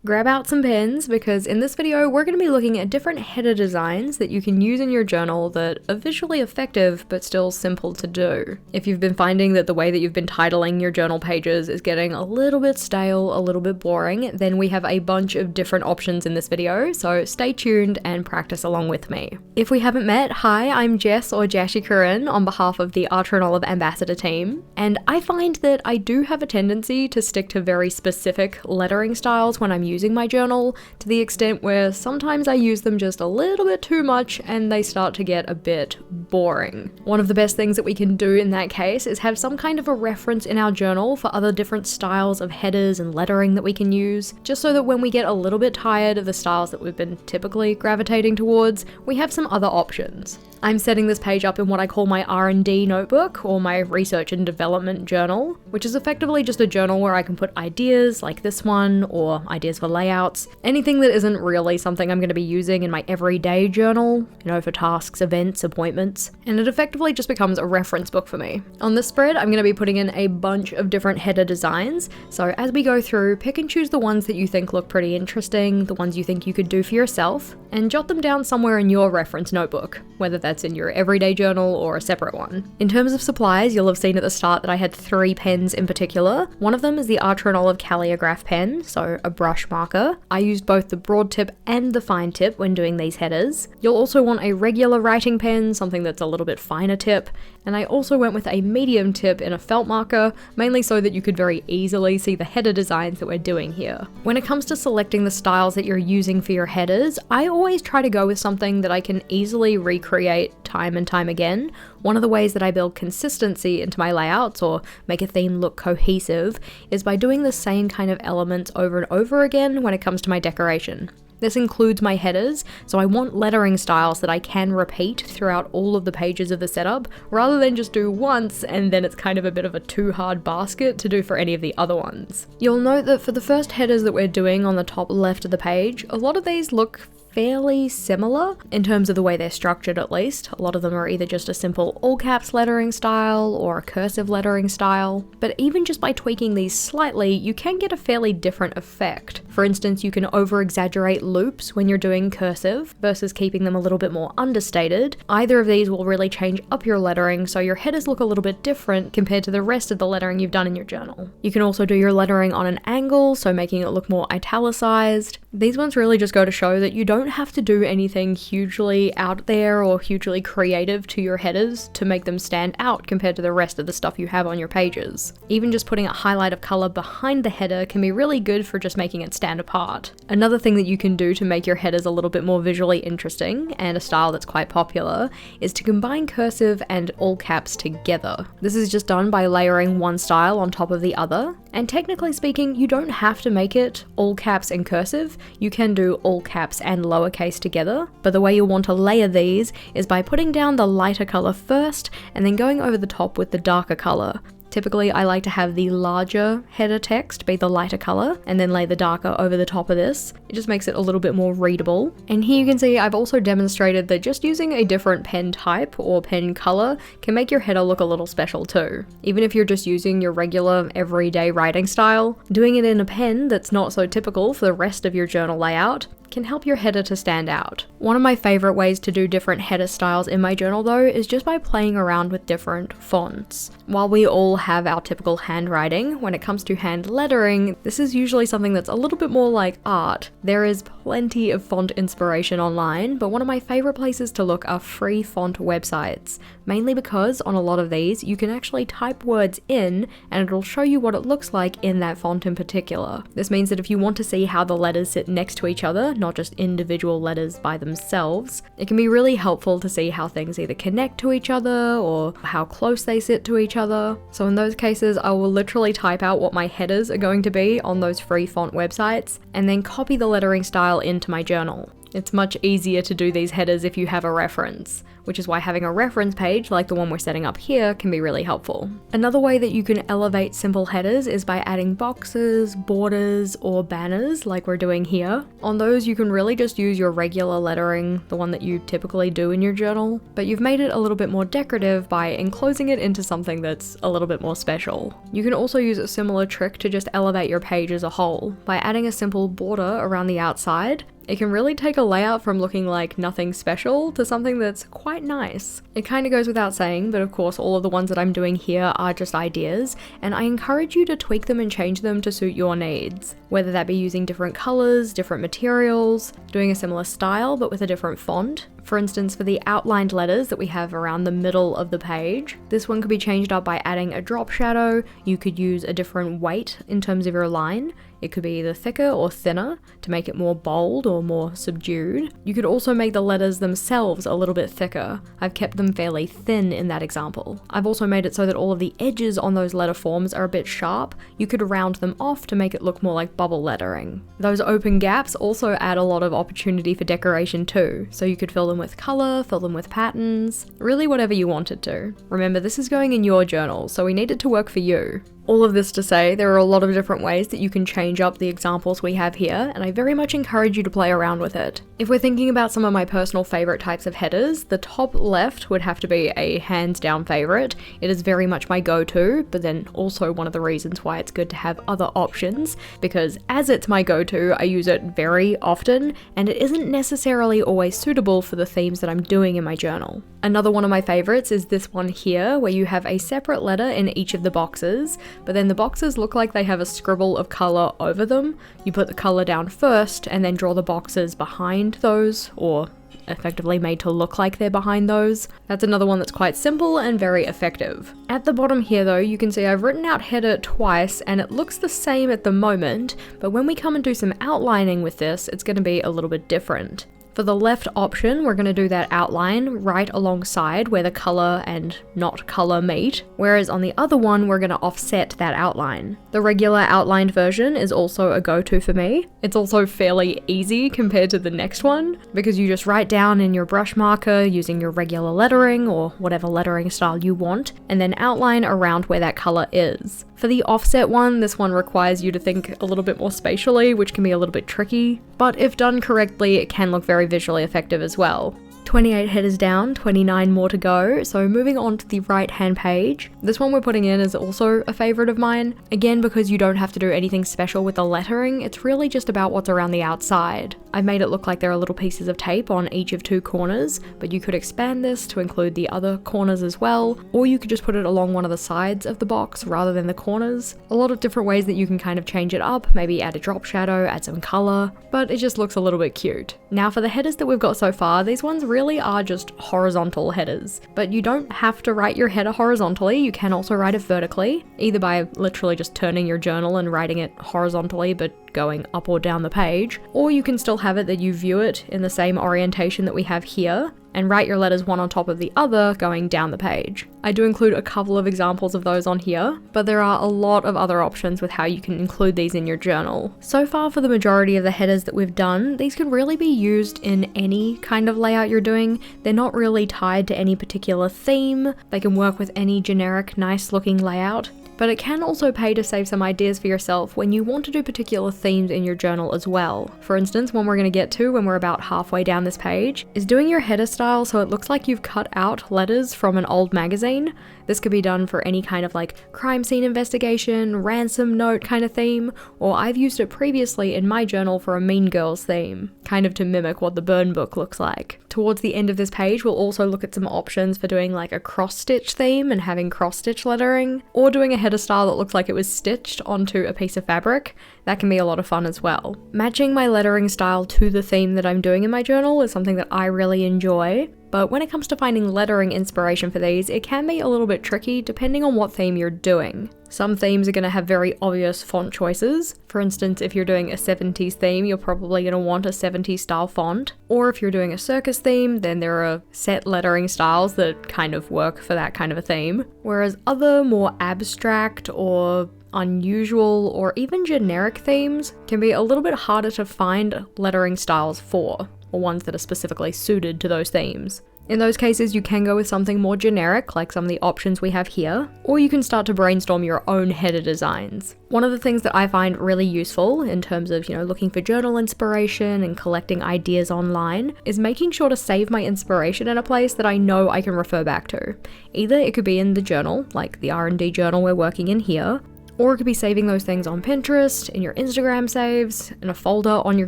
Grab out some pens because in this video we're going to be looking at different header designs that you can use in your journal that are visually effective but still simple to do. If you've been finding that the way that you've been titling your journal pages is getting a little bit stale, a little bit boring, then we have a bunch of different options in this video, so stay tuned and practice along with me. If we haven't met, hi, I'm Jess or Jashi Curran on behalf of the Art Olive Ambassador team, and I find that I do have a tendency to stick to very specific lettering styles when I'm using my journal, to the extent where sometimes I use them just a little bit too much and they start to get a bit boring. One of the best things that we can do in that case is have some kind of a reference in our journal for other different styles of headers and lettering that we can use, just so that when we get a little bit tired of the styles that we've been typically gravitating towards, we have some other options. I'm setting this page up in what I call my R&D notebook, or my research and development journal, which is effectively just a journal where I can put ideas like this one, or ideas for layouts, anything that isn't really something I'm going to be using in my everyday journal, for tasks, events, appointments, and it effectively just becomes a reference book for me. On this spread, I'm going to be putting in a bunch of different header designs, so as we go through, pick and choose the ones that you think look pretty interesting, the ones you think you could do for yourself, and jot them down somewhere in your reference notebook, whether that's in your everyday journal or a separate one. In terms of supplies, you'll have seen at the start that I had 3 pens in particular. One of them is the Art Olive Calligraph pen, so a brush marker. I used both the broad tip and the fine tip when doing these headers. You'll also want a regular writing pen, something that's a little bit finer tip, and I also went with a medium tip in a felt marker, mainly so that you could very easily see the header designs that we're doing here. When it comes to selecting the styles that you're using for your headers, I always try to go with something that I can easily recreate time and time again. One of the ways that I build consistency into my layouts or make a theme look cohesive is by doing the same kind of elements over and over again when it comes to my decoration. This includes my headers, so I want lettering styles that I can repeat throughout all of the pages of the setup, rather than just do once and then it's kind of a bit of a too hard basket to do for any of the other ones. You'll note that for the first headers that we're doing on the top left of the page, a lot of these look fairly similar in terms of the way they're structured, at least. A lot of them are either just a simple all caps lettering style or a cursive lettering style, but even just by tweaking these slightly, you can get a fairly different effect. For instance, you can over exaggerate loops when you're doing cursive versus keeping them a little bit more understated. Either of these will really change up your lettering, so your headers look a little bit different compared to the rest of the lettering you've done in your journal. You can also do your lettering on an angle, so making it look more italicized. These ones really just go to show that you don't have to do anything hugely out there or hugely creative to your headers to make them stand out compared to the rest of the stuff you have on your pages. Even just putting a highlight of color behind the header can be really good for just making it stand apart. Another thing that you can do to make your headers a little bit more visually interesting, and a style that's quite popular, is to combine cursive and all caps together. This is just done by layering one style on top of the other, and technically speaking, you don't have to make it all caps and cursive. You can do all caps and lowercase together, but the way you'll want to layer these is by putting down the lighter color first and then going over the top with the darker color. Typically, I like to have the larger header text be the lighter color and then lay the darker over the top of this. It just makes it a little bit more readable. And here you can see I've also demonstrated that just using a different pen type or pen color can make your header look a little special too. Even if you're just using your regular everyday writing style, doing it in a pen that's not so typical for the rest of your journal layout can help your header to stand out. One of my favorite ways to do different header styles in my journal though is just by playing around with different fonts. While we all have our typical handwriting, when it comes to hand lettering, this is usually something that's a little bit more like art. There is plenty of font inspiration online, but one of my favorite places to look are free font websites, mainly because on a lot of these you can actually type words in and it'll show you what it looks like in that font in particular. This means that if you want to see how the letters sit next to each other, not just individual letters by themselves, it can be really helpful to see how things either connect to each other or how close they sit to each other. So in those cases, I will literally type out what my headers are going to be on those free font websites and then copy the lettering style into my journal. It's much easier to do these headers if you have a reference. which is why having a reference page like the one we're setting up here can be really helpful. Another way that you can elevate simple headers is by adding boxes, borders, or banners like we're doing here. On those, you can really just use your regular lettering, the one that you typically do in your journal, but you've made it a little bit more decorative by enclosing it into something that's a little bit more special. You can also use a similar trick to just elevate your page as a whole by adding a simple border around the outside. It can really take a layout from looking like nothing special to something that's quite nice. It kind of goes without saying, but of course all of the ones that I'm doing here are just ideas, and I encourage you to tweak them and change them to suit your needs. Whether that be using different colors, different materials, doing a similar style but with a different font. For instance, for the outlined letters that we have around the middle of the page, this one could be changed up by adding a drop shadow. You could use a different weight in terms of your line. It could be either thicker or thinner to make it more bold or more subdued. You could also make the letters themselves a little bit thicker. I've kept them fairly thin in that example. I've also made it so that all of the edges on those letter forms are a bit sharp. You could round them off to make it look more like bubble lettering. Those open gaps also add a lot of opportunity for decoration too, so you could fill them with color, fill them with patterns, really whatever you wanted to. Remember, this is going in your journal, so we need it to work for you. All of this to say, there are a lot of different ways that you can change up the examples we have here, and I very much encourage you to play around with it. If we're thinking about some of my personal favorite types of headers, the top left would have to be a hands down favorite. It is very much my go-to, but then also one of the reasons why it's good to have other options, because as it's my go-to, I use it very often, and it isn't necessarily always suitable for the themes that I'm doing in my journal. Another one of my favorites is this one here, where you have a separate letter in each of the boxes, but then the boxes look like they have a scribble of color over them. You put the color down first and then draw the boxes behind those, or effectively made to look like they're behind those. That's another one that's quite simple and very effective. At the bottom here though, you can see I've written out header twice and it looks the same at the moment, but when we come and do some outlining with this, it's going to be a little bit different. For the left option, we're going to do that outline right alongside where the color and not color meet, whereas on the other one, we're going to offset that outline. The regular outlined version is also a go-to for me. It's also fairly easy compared to the next one, because you just write down in your brush marker using your regular lettering or whatever lettering style you want, and then outline around where that color is. For the offset one, this one requires you to think a little bit more spatially, which can be a little bit tricky, but if done correctly, it can look very visually effective as well. 28 headers down, 29 more to go, so moving on to the right hand page. This one we're putting in is also a favorite of mine. Again, because you don't have to do anything special with the lettering, it's really just about what's around the outside. I've made it look like there are little pieces of tape on each of two corners, but you could expand this to include the other corners as well, or you could just put it along one of the sides of the box rather than the corners. A lot of different ways that you can kind of change it up, maybe add a drop shadow, add some color, but it just looks a little bit cute. Now for the headers that we've got so far, these ones really are just horizontal headers, but you don't have to write your header horizontally. You can also write it vertically, either by literally just turning your journal and writing it horizontally but going up or down the page, or you can still have it that you view it in the same orientation that we have here and write your letters one on top of the other going down the page. I do include a couple of examples of those on here, but there are a lot of other options with how you can include these in your journal. So far for the majority of the headers that we've done, these can really be used in any kind of layout you're doing. They're not really tied to any particular theme. They can work with any generic, nice looking layout. But it can also pay to save some ideas for yourself when you want to do particular themes in your journal as well. For instance, one we're going to get to when we're about halfway down this page is doing your header style so it looks like you've cut out letters from an old magazine. This could be done for any kind of like crime scene investigation, ransom note kind of theme, or I've used it previously in my journal for a Mean Girls theme, kind of to mimic what the burn book looks like. Towards the end of this page, we'll also look at some options for doing like a cross-stitch theme and having cross-stitch lettering, or doing a header style that looks like it was stitched onto a piece of fabric. That can be a lot of fun as well. Matching my lettering style to the theme that I'm doing in my journal is something that I really enjoy, but when it comes to finding lettering inspiration for these, it can be a little bit tricky depending on what theme you're doing. Some themes are going to have very obvious font choices. For instance, if you're doing a 70s theme, you're probably going to want a 70s style font. Or if you're doing a circus theme, then there are set lettering styles that kind of work for that kind of a theme. Whereas other more abstract or unusual or even generic themes can be a little bit harder to find lettering styles for, or ones that are specifically suited to those themes. In those cases, you can go with something more generic, like some of the options we have here, or you can start to brainstorm your own header designs. One of the things that I find really useful in terms of, looking for journal inspiration and collecting ideas online is making sure to save my inspiration in a place that I know I can refer back to. Either it could be in the journal, like the R&D journal we're working in here, or it could be saving those things on Pinterest, in your Instagram saves, in a folder on your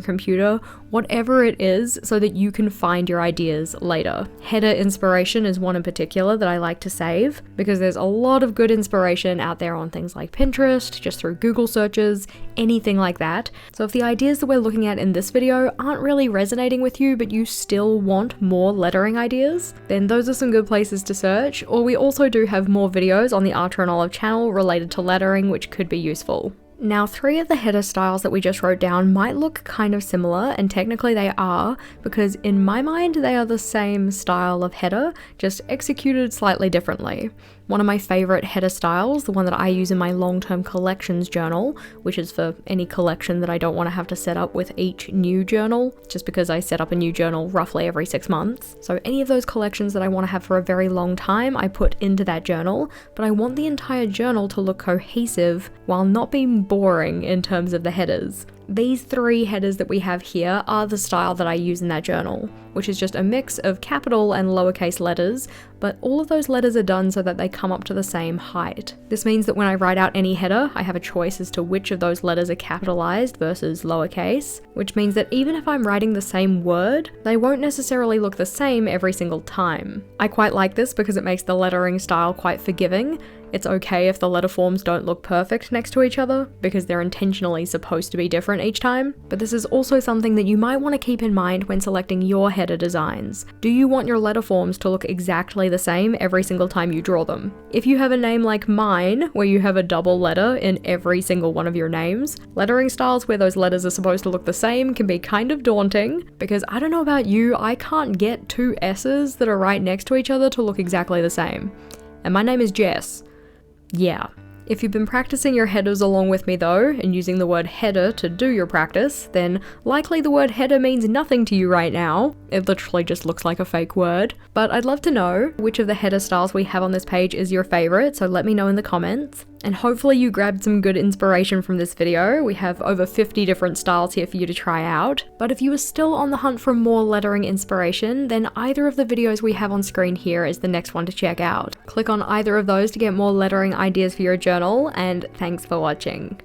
computer, whatever it is, so that you can find your ideas later. Header inspiration is one in particular that I like to save, because there's a lot of good inspiration out there on things like Pinterest, just through Google searches, anything like that. So if the ideas that we're looking at in this video aren't really resonating with you, but you still want more lettering ideas, then those are some good places to search. Or we also do have more videos on the Archer and Olive channel related to lettering, which could be useful. Now, 3 of the header styles that we just wrote down might look kind of similar, and technically they are, because in my mind they are the same style of header, just executed slightly differently. One of my favorite header styles, the one that I use in my long-term collections journal, which is for any collection that I don't want to have to set up with each new journal, just because I set up a new journal roughly every 6 months. So any of those collections that I want to have for a very long time, I put into that journal, but I want the entire journal to look cohesive while not being boring in terms of the headers. These 3 headers that we have here are the style that I use in that journal, which is just a mix of capital and lowercase letters, but all of those letters are done so that they come up to the same height. This means that when I write out any header, I have a choice as to which of those letters are capitalized versus lowercase, which means that even if I'm writing the same word, they won't necessarily look the same every single time. I quite like this because it makes the lettering style quite forgiving. It's okay if the letter forms don't look perfect next to each other, because they're intentionally supposed to be different each time, but this is also something that you might want to keep in mind when selecting your header designs. Do you want your letter forms to look exactly the same every single time you draw them? If you have a name like mine, where you have a double letter in every single one of your names, lettering styles where those letters are supposed to look the same can be kind of daunting, because I don't know about you, I can't get 2 S's that are right next to each other to look exactly the same. And my name is Jess. Yeah. If you've been practicing your headers along with me though, and using the word header to do your practice, then likely the word header means nothing to you right now. It literally just looks like a fake word. But I'd love to know which of the header styles we have on this page is your favorite, so let me know in the comments. And hopefully you grabbed some good inspiration from this video. We have over 50 different styles here for you to try out. But if you are still on the hunt for more lettering inspiration, then either of the videos we have on screen here is the next one to check out. Click on either of those to get more lettering ideas for your journal, and thanks for watching.